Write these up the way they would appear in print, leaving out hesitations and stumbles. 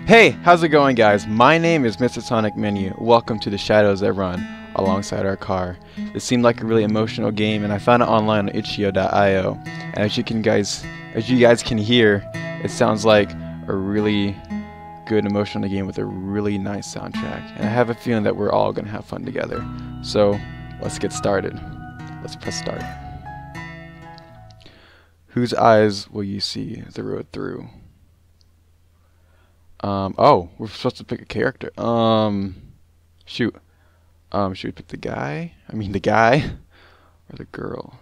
Hey, how's it going, guys? My name is MrSonicManu. Welcome to the Shadows That Run alongside our car. This seemed like a really emotional game, and I found it online on itch.io. And as you guys can hear, it sounds like a really good emotional game with a really nice soundtrack. And I have a feeling that we're all gonna have fun together. So let's get started. Let's press start. Whose eyes will you see the road through? Oh, we're supposed to pick a character. Shoot. Should we pick the guy? The guy or the girl?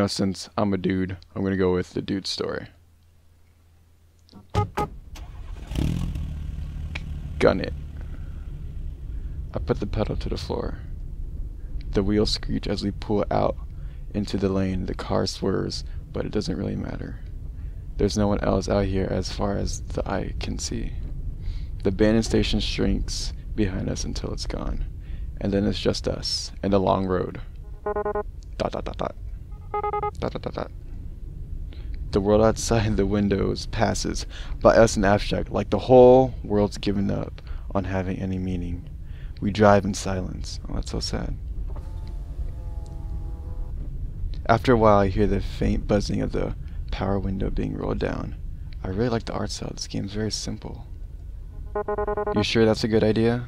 Since I'm a dude, I'm gonna go with the dude story. Gun it. I put the pedal to the floor. The wheels screech as we pull out into the lane. The car swerves, but it doesn't really matter. There's no one else out here as far as the eye can see. The abandoned station shrinks behind us until it's gone. And then it's just us and the long road. Dot dot dot dot. Dot dot dot dot. The world outside the windows passes by us in abstract, like the whole world's given up on having any meaning. We drive in silence. Oh, that's so sad. After a while, I hear the faint buzzing of the power window being rolled down. I really like the art style. This game's very simple. You sure that's a good idea?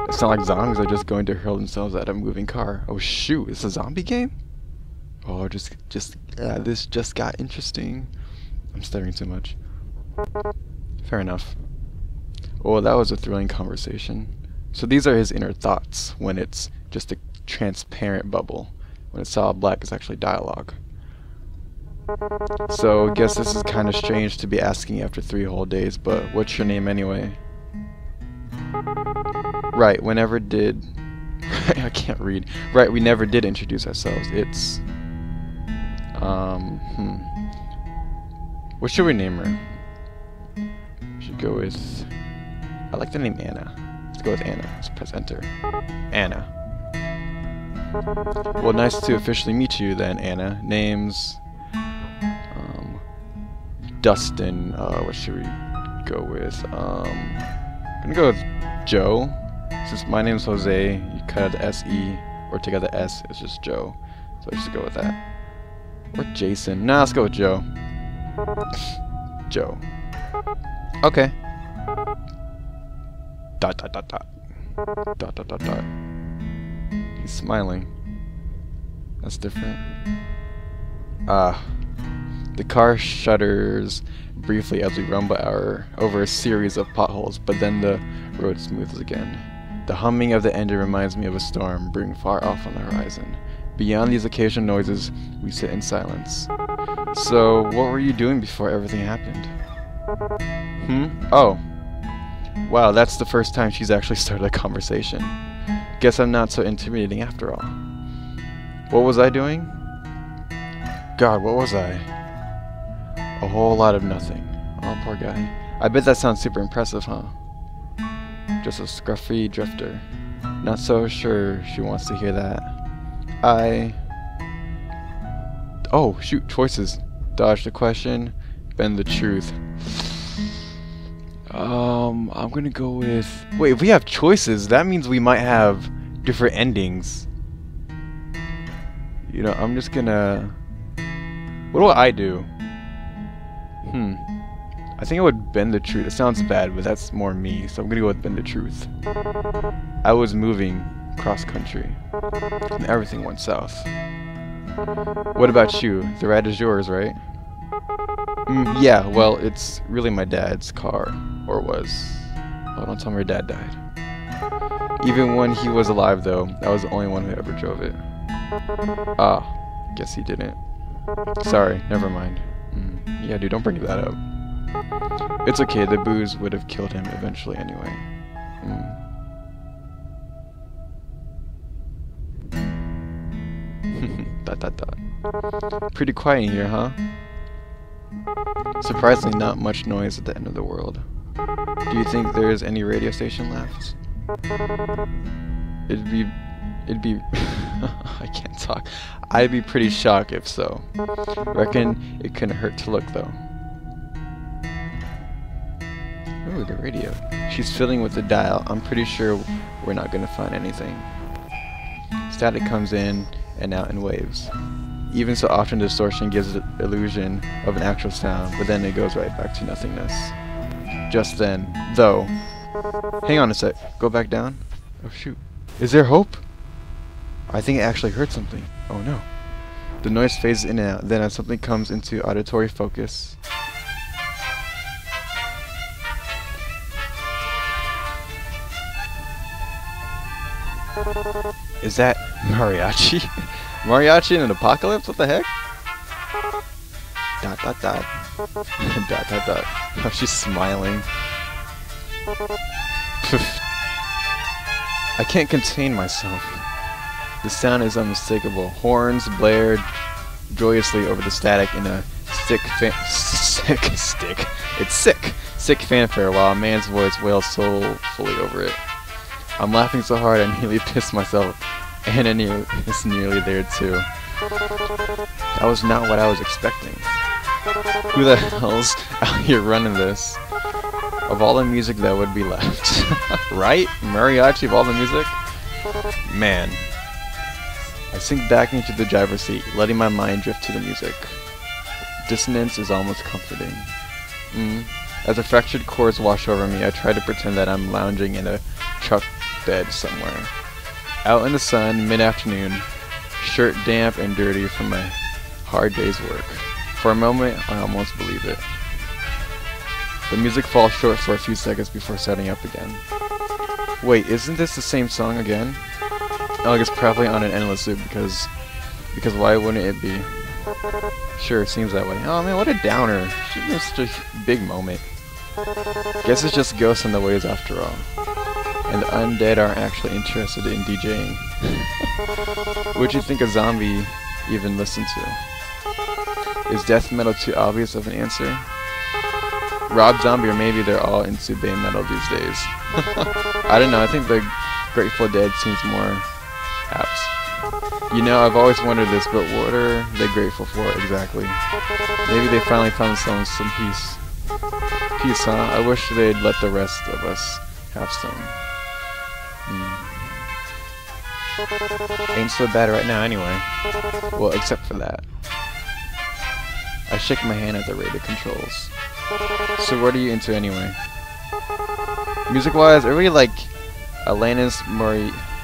It's not like zombies are just going to hurl themselves at a moving car. Oh shoot, it's a zombie game? Oh, this just got interesting. I'm stuttering too much. Fair enough. Oh, that was a thrilling conversation. So these are his inner thoughts when it's just a transparent bubble. When it's solid black, it's actually dialogue. So, I guess this is kind of strange to be asking after 3 whole days, but what's your name anyway? Right, we never did... I can't read. Right, we never did introduce ourselves. It's... What should we name her? We should go with... I like the name Anna. Let's go with Anna. Let's press enter. Anna. Well, nice to officially meet you then, Anna. Name's... Dustin. What should we go with? I'm gonna go with Joe. Since my name's Jose, you cut out the S-E, or take out the S, it's just Joe. So I just go with that. Or Jason. Nah, let's go with Joe. Joe. Okay. Dot dot dot dot. Dot dot dot dot. He's smiling. That's different. The car shudders briefly as we rumble over a series of potholes, but then the road smooths again. The humming of the engine reminds me of a storm brewing far off on the horizon. Beyond these occasional noises, we sit in silence. So, what were you doing before everything happened? Oh. Wow, that's the first time she's actually started a conversation. Guess I'm not so intimidating after all. What was I doing? God, what was I? A whole lot of nothing. Oh, poor guy. I bet that sounds super impressive, huh? Just a scruffy drifter. Not so sure she wants to hear that. Oh, shoot, choices. Dodge the question, bend the truth. I'm gonna go with... Wait, if we have choices, that means we might have different endings. I'm just gonna... What do I do? I think I would bend the truth. It sounds bad, but that's more me, so I'm gonna go with bend the truth. I was moving cross country, and everything went south. What about you? The ride is yours, right? Yeah, well, it's really my dad's car, or was. Oh, don't tell me your dad died. Even when he was alive, though, I was the only one who ever drove it. Guess he didn't. Sorry, never mind. Yeah, dude, don't bring that up. It's okay, the booze would have killed him eventually anyway. Dot dot dot. Pretty quiet in here, huh? Surprisingly, not much noise at the end of the world. Do you think there's any radio station left? It'd be... I can't talk. I'd be pretty shocked if so. Reckon it couldn't hurt to look though. Ooh, the radio. She's fiddling with the dial. I'm pretty sure we're not gonna find anything. Static comes in and out in waves. Even so, often distortion gives the illusion of an actual sound, but then it goes right back to nothingness. Just then, though. Hang on a sec. Go back down. Oh shoot. Is there hope? I think I actually heard something. Oh no. The noise fades in and out, then as something comes into auditory focus. Is that mariachi? Mariachi in an apocalypse? What the heck? Dot dot dot. Dot dot dot. Oh, she's smiling. I can't contain myself. The sound is unmistakable. Horns blared joyously over the static in a sick fanfare while a man's voice wails soulfully over it. I'm laughing so hard I nearly pissed myself, and Anna is nearly there too. That was not what I was expecting. Who the hell's out here running this? Of all the music that would be left. Right? Mariachi of all the music? Man. I sink back into the driver's seat, letting my mind drift to the music. Dissonance is almost comforting. As the fractured chords wash over me, I try to pretend that I'm lounging in a truck bed somewhere. Out in the sun, mid-afternoon, shirt damp and dirty from my hard day's work. For a moment, I almost believe it. The music falls short for a few seconds before starting up again. Wait, isn't this the same song again? Oh, it's probably on an endless loop because why wouldn't it be? Sure, it seems that way. Oh man, what a downer. She missed a big moment. Guess it's just ghosts on the waves after all. And the undead aren't actually interested in DJing. Would you think a zombie even listened to? Is death metal too obvious of an answer? Rob Zombie, or maybe they're all into Bay metal these days. I don't know, I think the Grateful Dead seems more apt. You know, I've always wondered this, but what are they grateful for exactly? Maybe they finally found themselves some peace. Peace, huh? I wish they'd let the rest of us have some. Ain't so bad right now anyway. Well, except for that. I shake my hand at the radio controls. So what are you into anyway? Music-wise, I really like Alanis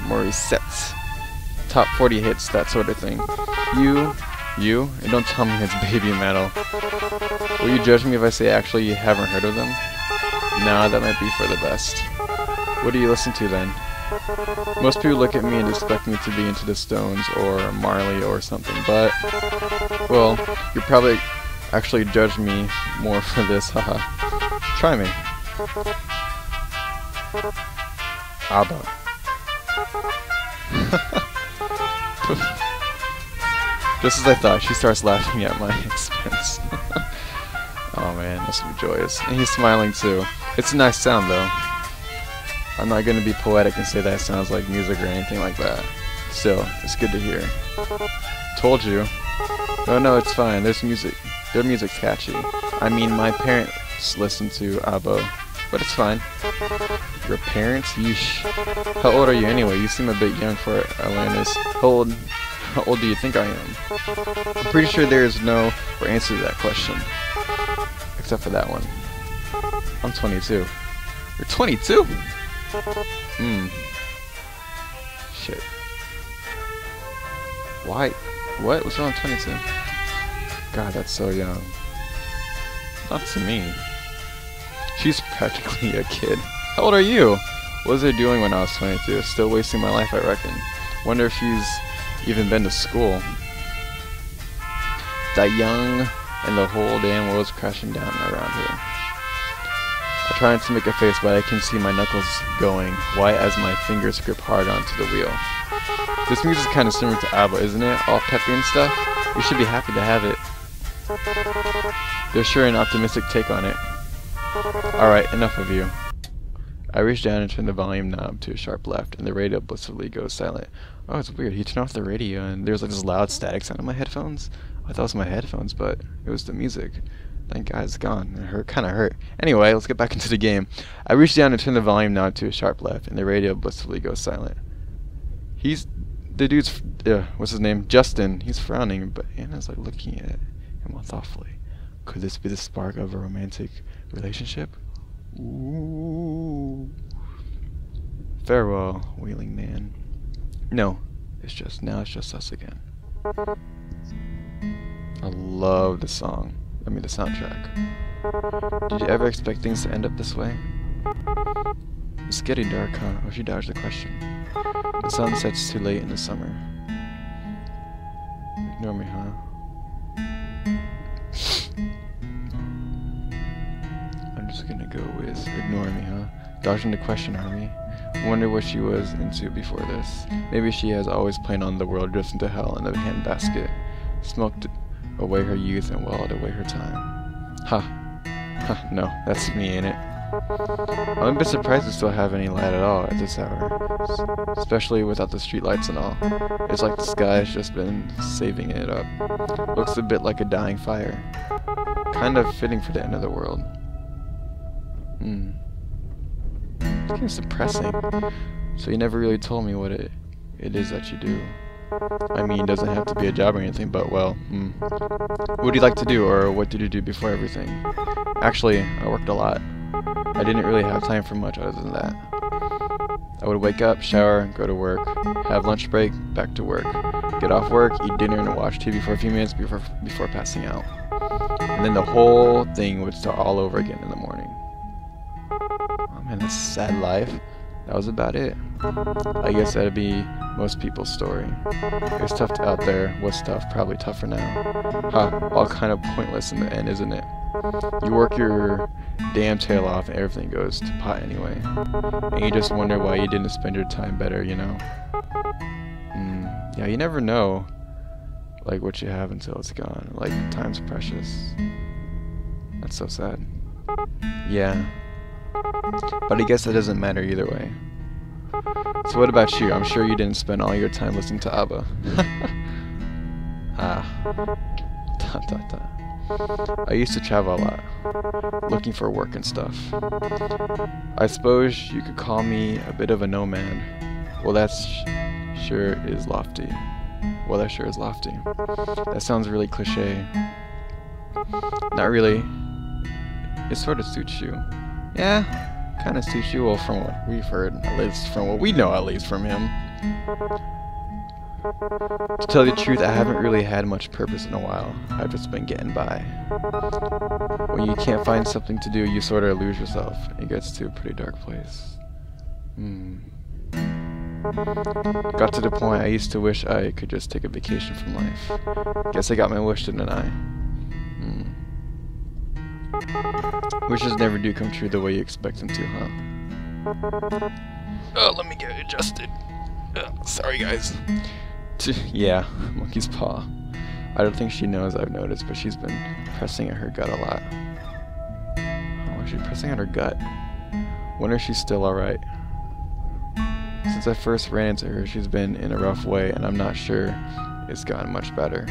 Morissette's top 40 hits, that sort of thing. You? And don't tell me it's baby metal. Will you judge me if I say actually you haven't heard of them? Nah, that might be for the best. What do you listen to then? Most people look at me and expect me to be into the Stones or Marley or something, but, well, you probably actually judge me more for this, haha. Try me. ABBA. Just as I thought, she starts laughing at my expense. Oh man, must be joyous. And he's smiling too. It's a nice sound though. I'm not going to be poetic and say that it sounds like music or anything like that. Still, it's good to hear. Told you. No, it's fine. There's music. Their music's catchy. I mean, my parents listen to ABBA, but it's fine. Your parents? Yeesh. How old are you anyway? You seem a bit young for Alanis. How old do you think I am? I'm pretty sure there is no answer to that question. Except for that one. I'm 22. You're 22? Shit. Why? What? What's wrong with 22? God, that's so young. Not to me. She's practically a kid. How old are you? What was I doing when I was 22? Still wasting my life, I reckon. Wonder if she's even been to school. That young and the whole damn world's crashing down around her. I try not to make a face, but I can see my knuckles going white as my fingers grip hard onto the wheel. This music's kind of similar to ABBA, isn't it? All peppy and stuff? We should be happy to have it. There's sure an optimistic take on it. Alright, enough of you. I reach down and turn the volume knob to a sharp left, and the radio blissfully goes silent. Oh, it's weird. He turned off the radio, and there's like this loud static sound in my headphones. I thought it was my headphones, but it was the music. Thank God it's gone. It hurt, kind of hurt. Anyway, let's get back into the game. I reach down and turn the volume knob to a sharp left, and the radio blissfully goes silent. The dude's, what's his name? Justin. He's frowning, but Anna's like looking at him all thoughtfully. Could this be the spark of a romantic relationship? Ooh. Farewell, wailing man. No, now it's just us again. I love the song. The soundtrack. Did you ever expect things to end up this way? It's getting dark, huh? Oh, she dodged the question. The sun sets too late in the summer. Ignore me, huh? I'm just gonna go with ignore me, huh? Dodging the question, are we? Wonder what she was into before this. Maybe she has always planned on the world drifting to hell in a handbasket. Smoked away her youth and wallowed away her time. Ha, no, that's me, ain't it? I'm a bit surprised we still have any light at all at this hour, especially without the street lights and all. It's like the sky has just been saving it up. Looks a bit like a dying fire. Kind of fitting for the end of the world. It's kind of depressing. So you never really told me what it is that you do. It doesn't have to be a job or anything, but well, what do you like to do, or what did you do before everything? Actually, I worked a lot. I didn't really have time for much other than that. I would wake up, shower, go to work, have lunch break, back to work, get off work, eat dinner, and watch TV for a few minutes before passing out. And then the whole thing would start all over again in the morning. Oh man, that's a sad life. That was about it. I guess that'd be most people's story. It's tough out there. What's tough? Probably tougher now. All kind of pointless in the end, isn't it? You work your damn tail off and everything goes to pot anyway. And you just wonder why you didn't spend your time better, you know? Yeah, you never know, like, what you have until it's gone. Like, time's precious. That's so sad. Yeah. But I guess that doesn't matter either way. So what about you? I'm sure you didn't spend all your time listening to ABBA. I used to travel a lot, looking for work and stuff. I suppose you could call me a bit of a nomad. Well, that sure is lofty. That sounds really cliche. Not really. It sort of suits you. Yeah, kind of suits you, well, from what we've heard, at least from what we know, at least from him. To tell you the truth, I haven't really had much purpose in a while. I've just been getting by. When you can't find something to do, you sort of lose yourself. It gets to a pretty dark place. Got to the point I used to wish I could just take a vacation from life. Guess I got my wish, didn't I? Wishes never do come true the way you expect them to, huh? Oh, let me get adjusted. Sorry, guys. Yeah, monkey's paw. I don't think she knows I've noticed, but she's been pressing at her gut a lot. Oh, she's pressing at her gut. Wonder if she's still alright. Since I first ran into her, she's been in a rough way, and I'm not sure it's gotten much better.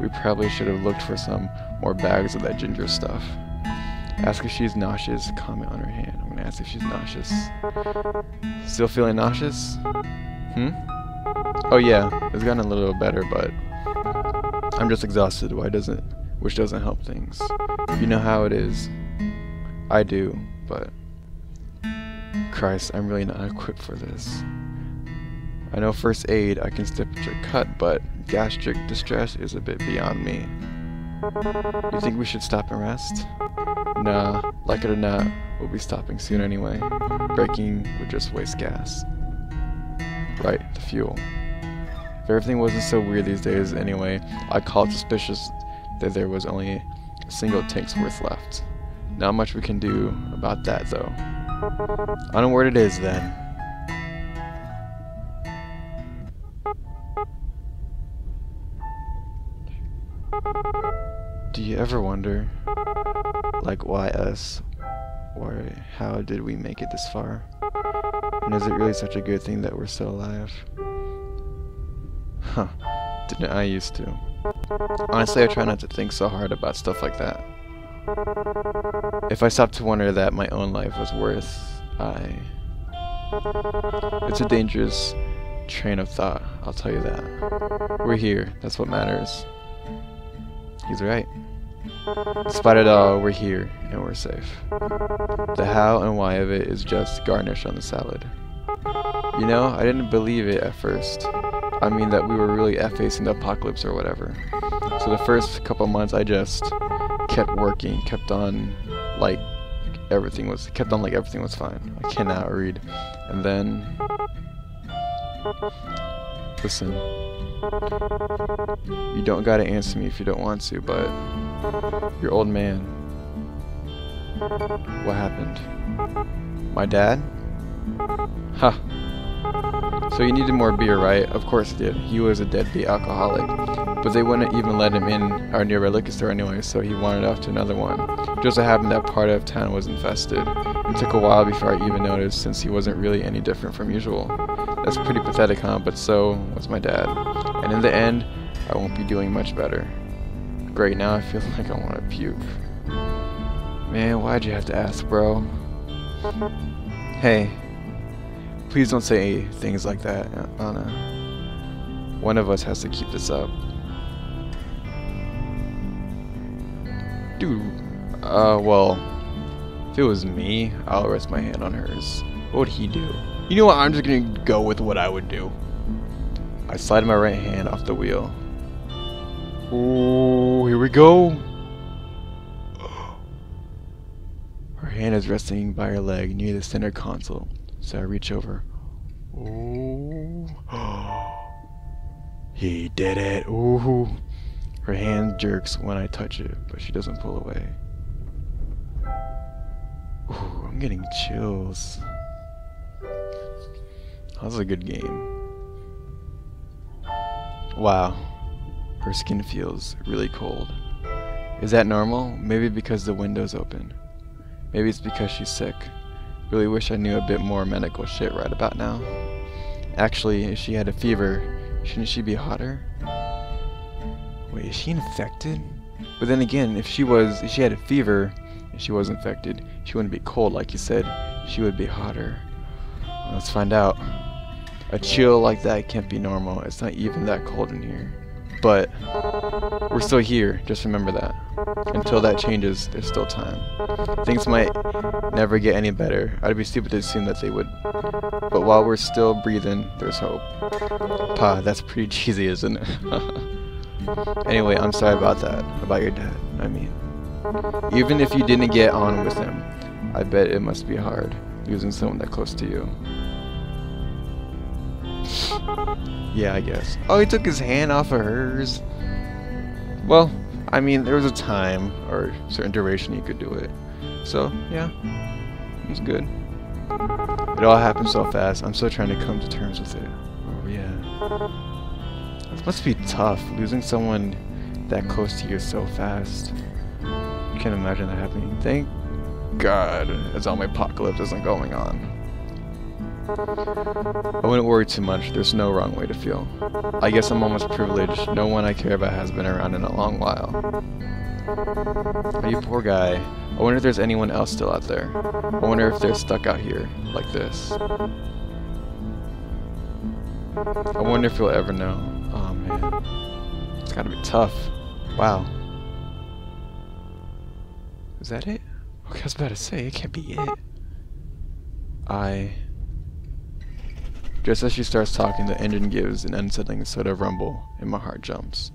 We probably should have looked for some more bags of that ginger stuff. Ask if she's nauseous, comment on her hand. I'm gonna ask if she's nauseous. Still feeling nauseous? Oh yeah, it's gotten a little better, but I'm just exhausted, which doesn't help things. You know how it is. I do, but Christ, I'm really not equipped for this. I know first aid, I can stitch a cut, but gastric distress is a bit beyond me. You think we should stop and rest? Nah, like it or not, we'll be stopping soon anyway. Braking would just waste gas. Right, the fuel. If everything wasn't so weird these days anyway, I'd call it suspicious that there was only a single tank's worth left. Not much we can do about that though. Onward it is then. Do you ever wonder, like, why us? Or how did we make it this far? And is it really such a good thing that we're still alive? Didn't I used to. Honestly, I try not to think so hard about stuff like that. If I stopped to wonder that my own life was worth, It's a dangerous train of thought, I'll tell you that. We're here, that's what matters. He's right. Despite it all, we're here, and we're safe. The how and why of it is just garnish on the salad. You know, I didn't believe it at first. I mean that we were really facing the apocalypse or whatever. So the first couple months I just kept working, kept on like everything was fine. I cannot read. And then listen. You don't gotta answer me if you don't want to, but your old man. What happened? My dad? Huh. So he needed more beer, right? Of course he did. He was a deadbeat alcoholic. But they wouldn't even let him in our nearby liquor store anyway, so he wandered off to another one. It just so happened that part of town was infested. It took a while before I even noticed, since he wasn't really any different from usual. That's pretty pathetic, huh? But so was my dad. And in the end, I won't be doing much better. Great, now I feel like I want to puke. Man, why'd you have to ask, bro? Hey. Please don't say things like that, Anna. One of us has to keep this up. Dude, well, if it was me, I'll rest my hand on hers. What would he do? You know what, I'm just gonna go with what I would do. I slide my right hand off the wheel. Ooh, here we go. Her hand is resting by her leg near the center console. So I reach over. Ooh. He did it. Ooh. Her hand jerks when I touch it, but she doesn't pull away. Ooh, I'm getting chills. That was a good game. Wow. Her skin feels really cold. Is that normal? Maybe because the window's open. Maybe it's because she's sick. Really wish I knew a bit more medical shit right about now. Actually, if she had a fever, shouldn't she be hotter? Wait, is she infected? But then again, if she had a fever and she was infected, she wouldn't be cold like you said. She would be hotter. Let's find out. A chill like that can't be normal. It's not even that cold in here. But we're still here, just remember that. Until that changes, there's still time. Things might never get any better. I'd be stupid to assume that they would. But while we're still breathing, there's hope. Pa, that's pretty cheesy, isn't it? Anyway, I'm sorry about that. About your dad, I mean. Even if you didn't get on with him, I bet it must be hard, losing someone that close to you. Yeah, I guess. Oh, he took his hand off of hers. Well, I mean, there was a time or a certain duration you could do it. So, yeah, it was good. It all happened so fast. I'm still trying to come to terms with it. Oh, yeah. It must be tough, losing someone that close to you so fast. You can't imagine that happening. Thank God a zombie apocalypse isn't going on. I wouldn't worry too much. There's no wrong way to feel. I guess I'm almost privileged. No one I care about has been around in a long while. Oh, you poor guy. I wonder if there's anyone else still out there. I wonder if they're stuck out here, like this. I wonder if you'll ever know. Oh, man. It's gotta be tough. Wow. Is that it? Okay, I was about to say, it can't be it. Just as she starts talking, the engine gives an unsettling sort of rumble, and my heart jumps.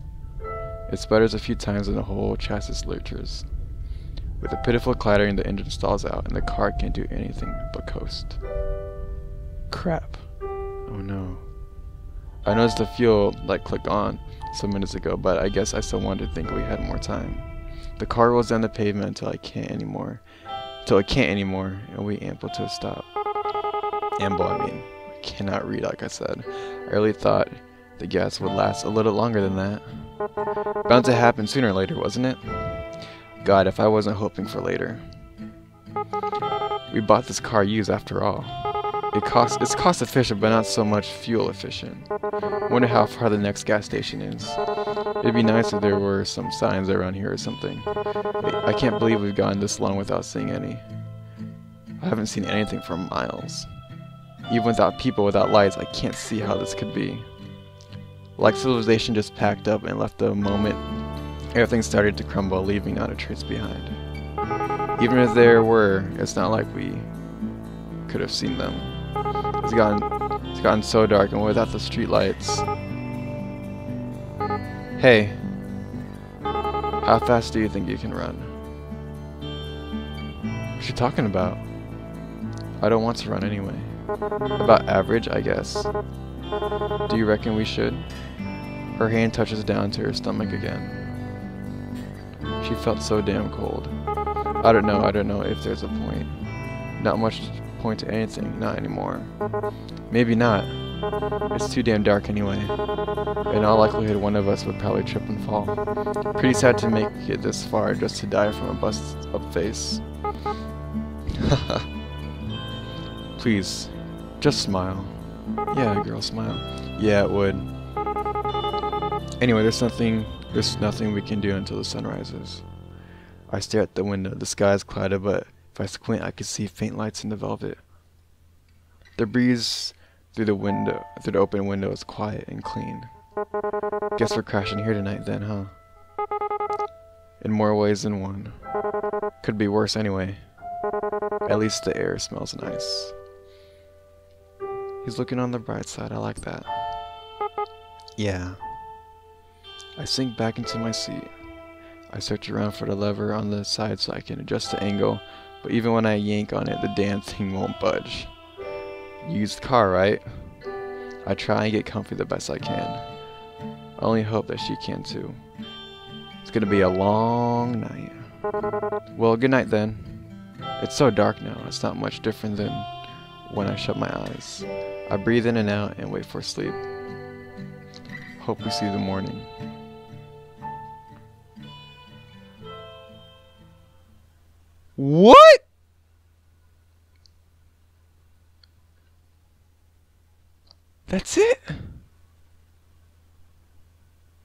It sputters a few times and the whole chassis lurches. With a pitiful clattering, the engine stalls out, and the car can't do anything but coast. Crap. Oh no. I noticed the fuel light click on some minutes ago, but I guess I still wanted to think we had more time. The car rolls down the pavement until it can't anymore, and we amble to a stop. Amble, I mean. Cannot read, like I said. I really thought the gas would last a little longer than that. Bound to happen sooner or later, wasn't it? God, if I wasn't hoping for later. We bought this car used after all. It's cost efficient, but not so much fuel efficient. Wonder how far the next gas station is. It'd be nice if there were some signs around here or something. I can't believe we've gone this long without seeing any. I haven't seen anything for miles. Even without people, without lights, I can't see how this could be. Like civilization just packed up and left the moment everything started to crumble, leaving not a trace behind. Even if there were, it's not like we could have seen them. It's gotten so dark, and without the street lights. Hey, how fast do you think you can run? What you talking about? I don't want to run anyway. About average, I guess. Do you reckon we should? Her hand touches down to her stomach again. She felt so damn cold. I don't know if there's a point. Not much point to anything, not anymore. Maybe not. It's too damn dark anyway. In all likelihood, one of us would probably trip and fall. Pretty sad to make it this far just to die from a bust-up face. Please, just smile. Yeah, girl, smile. Yeah, it would. Anyway, there's nothing we can do until the sun rises. I stare at the window. The sky is clouded, but if I squint, I can see faint lights in the velvet. The breeze through the open window is quiet and clean. Guess we're crashing here tonight then, huh? In more ways than one. Could be worse anyway. At least the air smells nice. He's looking on the bright side. I like that. Yeah. I sink back into my seat. I search around for the lever on the side so I can adjust the angle, but even when I yank on it, the damn thing won't budge. Used car, right? I try and get comfy the best I can. I only hope that she can too. It's gonna be a long night. Well, good night then. It's so dark now, it's not much different than when I shut my eyes. I breathe in and out and wait for sleep. Hope we see the morning. What? That's it?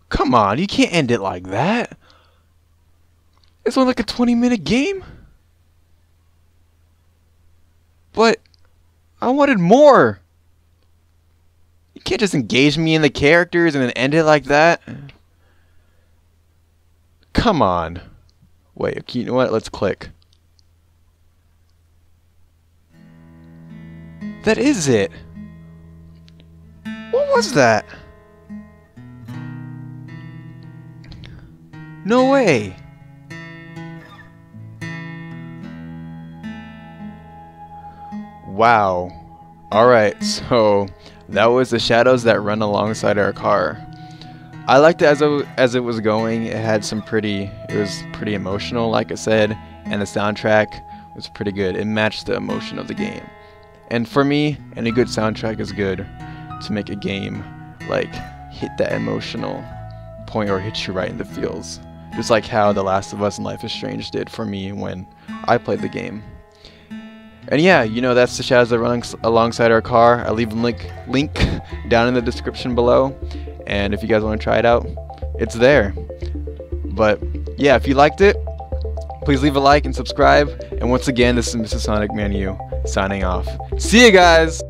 Come on, you can't end it like that. It's only like a 20-minute game. But I wanted more. You can't just engage me in the characters and then end it like that. Come on. Wait, you know what? Let's click. That is it. What was that? No way. Wow. Alright, so that was the shadows that run alongside our car. I liked it as it was going. It had it was pretty emotional, like I said, and the soundtrack was pretty good. It matched the emotion of the game. And for me, any good soundtrack is good to make a game like hit that emotional point or hit you right in the feels. Just like how The Last of Us and Life is Strange did for me when I played the game. And yeah, you know, that's the shadows that run alongside our car. I'll leave a link down in the description below. And if you guys want to try it out, it's there. But yeah, if you liked it, please leave a like and subscribe. And once again, this is MrSonicManu signing off. See you guys!